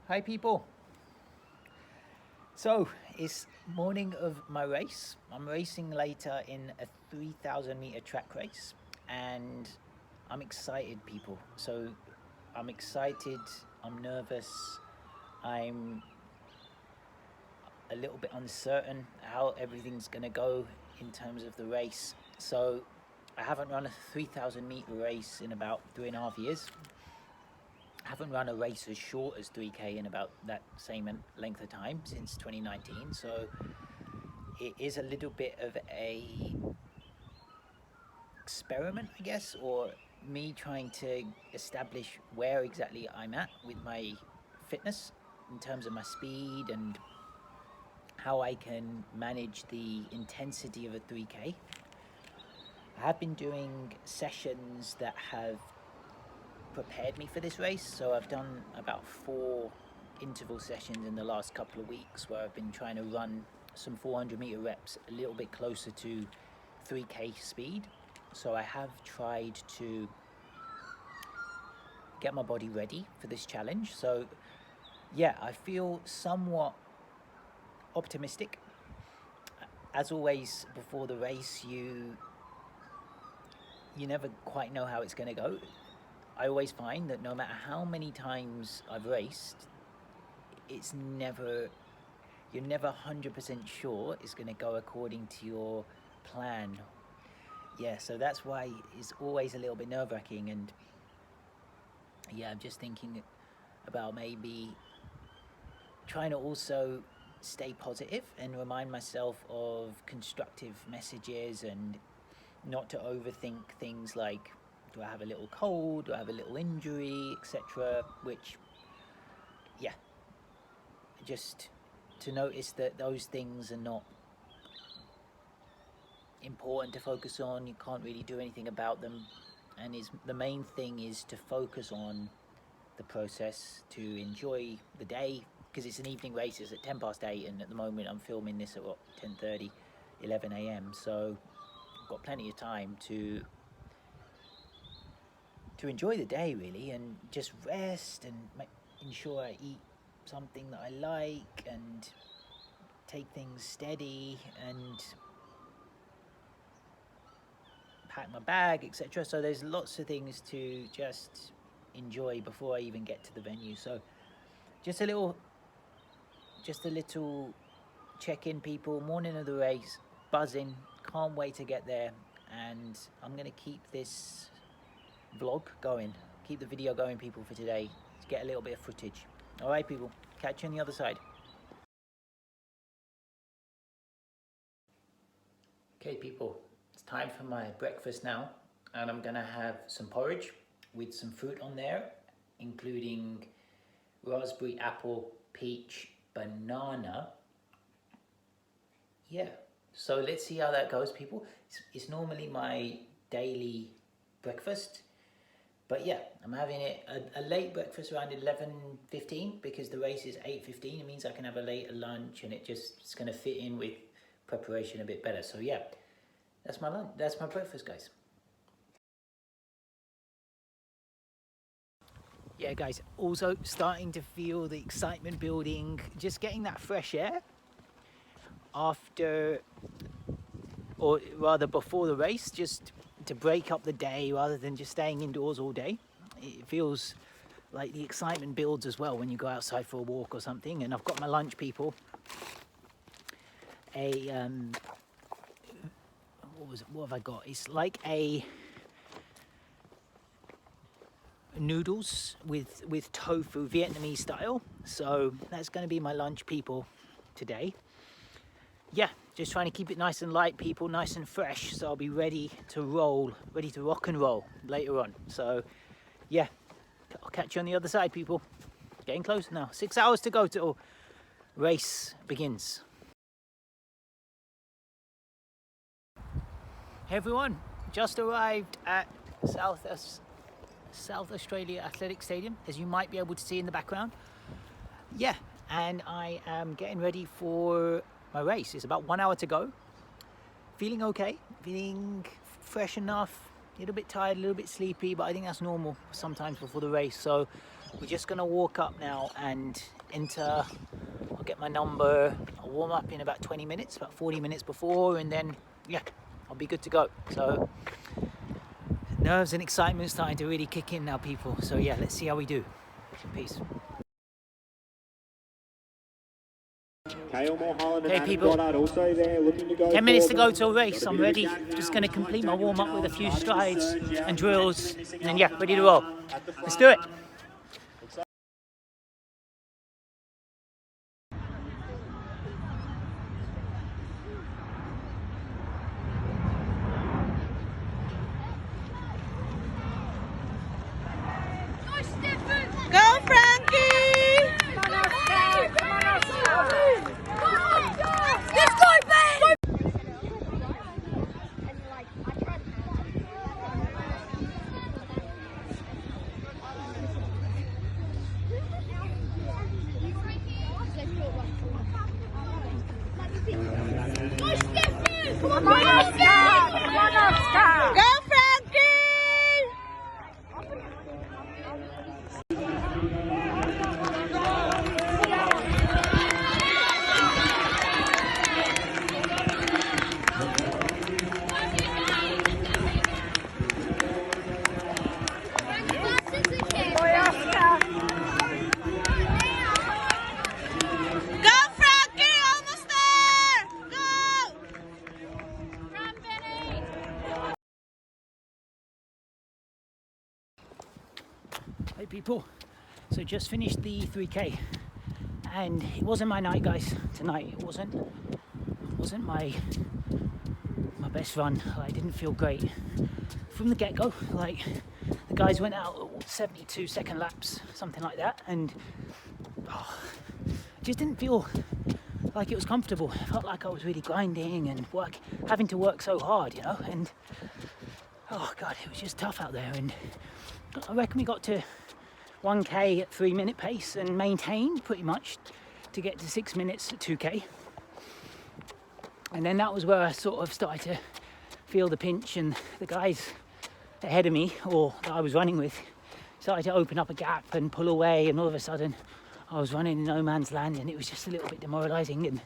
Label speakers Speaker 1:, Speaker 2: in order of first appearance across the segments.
Speaker 1: Hi people. So it's morning of my race. I'm racing later in a 3,000 meter track race and I'm excited people. So I'm excited, I'm nervous, I'm a little bit uncertain how everything's gonna go in terms of the race. So I haven't run a 3,000 meter race in about 3.5 years. I haven't run a race as short as 3K in about that same length of time since 2019. So it is a little bit of a experiment, I guess, or me trying to establish where exactly I'm at with my fitness in terms of my speed and how I can manage the intensity of a 3K. I have been doing sessions that have prepared me for this race. So I've done about 4 interval sessions in the last couple of weeks where I've been trying to run some 400 meter reps a little bit closer to 3K speed. So I have tried to get my body ready for this challenge. So yeah, I feel somewhat optimistic. As always before the race, you never quite know how it's going to go. I always find that no matter how many times I've raced, it's never, you're never 100% sure it's going to go according to your plan. Yeah, so that's why it's always a little bit nerve-wracking. And yeah, I'm just thinking about maybe trying to also stay positive and remind myself of constructive messages and not to overthink things like, do I have a little cold, do I have a little injury, etc. Which, yeah, just to notice that those things are not important to focus on. You can't really do anything about them, and the main thing is to focus on the process, to enjoy the day, because it's an evening race. It's at 8:10, and at the moment I'm filming this at what, 10:30, 11 a.m. So I've got plenty of time to enjoy the day really, and just rest and ensure I eat something that I like and take things steady and pack my bag, etc. So there's lots of things to just enjoy before I even get to the venue. So just a little check-in people. Morning of the race, buzzing, can't wait to get there, and I'm gonna keep this vlog going, keep the video going people for today to get a little bit of footage. All right people, catch you on the other side. Okay people, it's time for my breakfast now, and I'm gonna have some porridge with some fruit on there, including raspberry, apple, peach, banana. Yeah, so let's see how that goes people. It's normally my daily breakfast, but yeah, I'm having it a late breakfast around 11:15 because the race is 8:15. It means I can have a later lunch, and it's going to fit in with preparation a bit better. So yeah, that's my lunch. That's my breakfast, guys. Yeah, guys, also starting to feel the excitement building, just getting that fresh air after, or rather before the race, just to break up the day rather than just staying indoors all day. It feels like the excitement builds as well when you go outside for a walk or something. And I've got my lunch people, what have I got? It's like a noodles with tofu, Vietnamese style. So that's going to be my lunch people today. Yeah, just trying to keep it nice and light people, nice and fresh, so I'll be ready to roll, ready to rock and roll later on. So yeah, I'll catch you on the other side people. Getting close now, 6 hours to go till race begins. Hey everyone, just arrived at South Australia Athletic Stadium, as you might be able to see in the background. Yeah, and I am getting ready for my race. It's about 1 hour to go. Feeling okay, feeling fresh enough, a little bit tired, a little bit sleepy, but I think that's normal sometimes before the race. So we're just gonna walk up now and enter. I'll get my number. I'll warm up in about 20 minutes, about 40 minutes before, and then yeah, I'll be good to go. So nerves and excitement starting to really kick in now, people. So yeah, let's see how we do. Peace. Okay, people, 10 minutes to go till race. I'm ready. Just going to complete my warm-up with a few strides and drills, and then yeah, ready to roll. Let's do it.
Speaker 2: Go, Frankie! Let's go, babe! Come on, Oscar! Come on, Oscar! Go, Frankie!
Speaker 1: Hey people, so just finished the 3K and it wasn't my night, guys. Tonight it wasn't my best run. I didn't feel great from the get-go. Like, the guys went out at 72 second laps, something like that, and just didn't feel like it was comfortable. I felt like I was really grinding and having to work so hard, you know, and oh god, it was just tough out there. And I reckon we got to 1K at 3-minute pace and maintained pretty much to get to 6 minutes at 2K. And then that was where I sort of started to feel the pinch, and the guys ahead of me, or that I was running with, started to open up a gap and pull away, and all of a sudden I was running in no man's land, and it was just a little bit demoralising. And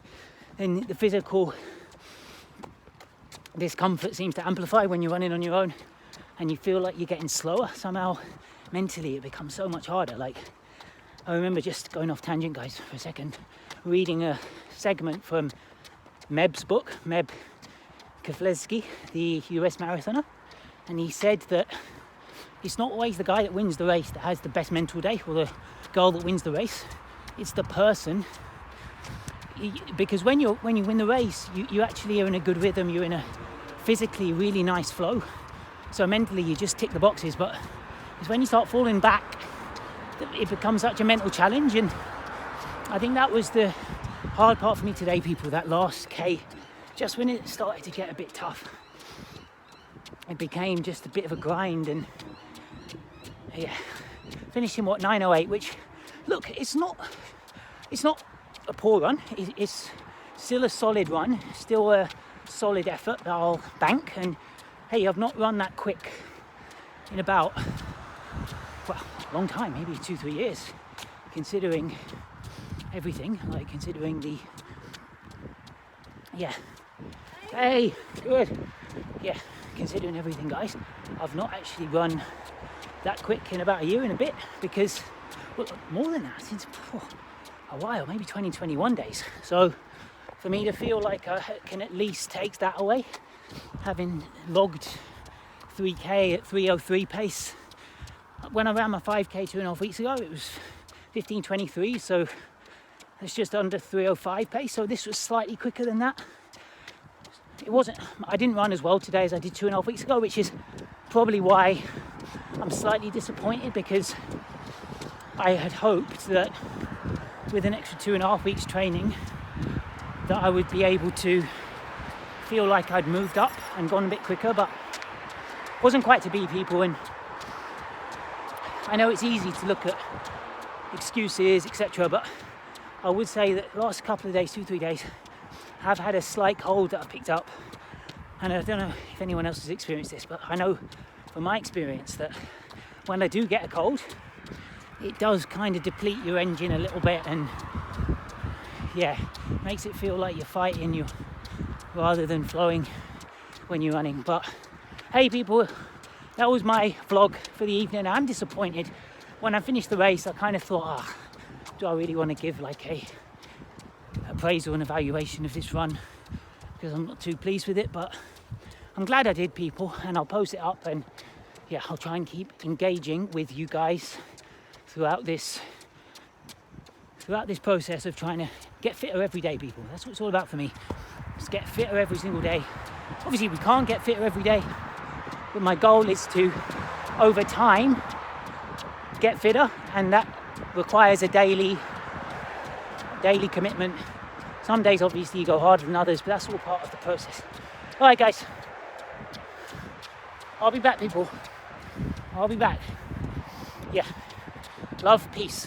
Speaker 1: then the physical discomfort seems to amplify when you're running on your own and you feel like you're getting slower. Somehow mentally it becomes so much harder. Like, I remember, just going off tangent, guys, for a second, reading a segment from Meb's book, Meb Keflezighi, the US marathoner, and he said that it's not always the guy that wins the race that has the best mental day, or the girl that wins the race. It's the person, because when you win the race, you actually are in a good rhythm. You're in a physically really nice flow. So mentally you just tick the boxes, but it's when you start falling back that it becomes such a mental challenge. And I think that was the hard part for me today, people, that last K. Just when it started to get a bit tough, it became just a bit of a grind. And yeah, finishing 9:08, which, look, it's not a poor run. It's still a solid run, still a solid effort that I'll bank. And hey, I've not run that quick in about, well, a long time, maybe 2-3 years, considering everything, like considering the, yeah, hey, good, yeah, considering everything, guys. I've not actually run that quick in about a year and a bit, because, well, more than that, since a while, maybe 2021 days. So for me to feel like I can at least take that away, having logged 3K at 3:03 pace. When I ran my 5K 2.5 weeks ago, it was 15:23, so it's just under 3:05 pace. So this was slightly quicker than that. I didn't run as well today as I did 2.5 weeks ago, which is probably why I'm slightly disappointed, because I had hoped that with an extra 2.5 weeks training that I would be able to feel like I'd moved up and gone a bit quicker, but wasn't quite to be, people. And I know it's easy to look at excuses, etc., but I would say that the last couple of days, 2-3 days, I've had a slight cold that I've picked up. And I don't know if anyone else has experienced this, but I know from my experience that when I do get a cold,
Speaker 3: it does kind of deplete your engine a little bit, and yeah, makes it feel like you're fighting you rather than flowing when you're running. But hey people, that was my vlog for the evening. I'm disappointed. When I finished the race, I kind of thought, do I really want to give like a appraisal and evaluation of this run, because I'm not too pleased with it. But I'm glad I did, people, and I'll post it up, and yeah, I'll try and keep engaging with you guys throughout this process of trying to get fitter every day, people. That's what it's all about for me. Just get fitter every single day. Obviously we can't get fitter every day, but my goal is to, over time, get fitter, and that requires a daily commitment. Some days obviously you go harder than others, but that's all part of the process. All right guys, I'll be back, people. I'll be back. Yeah, love, peace.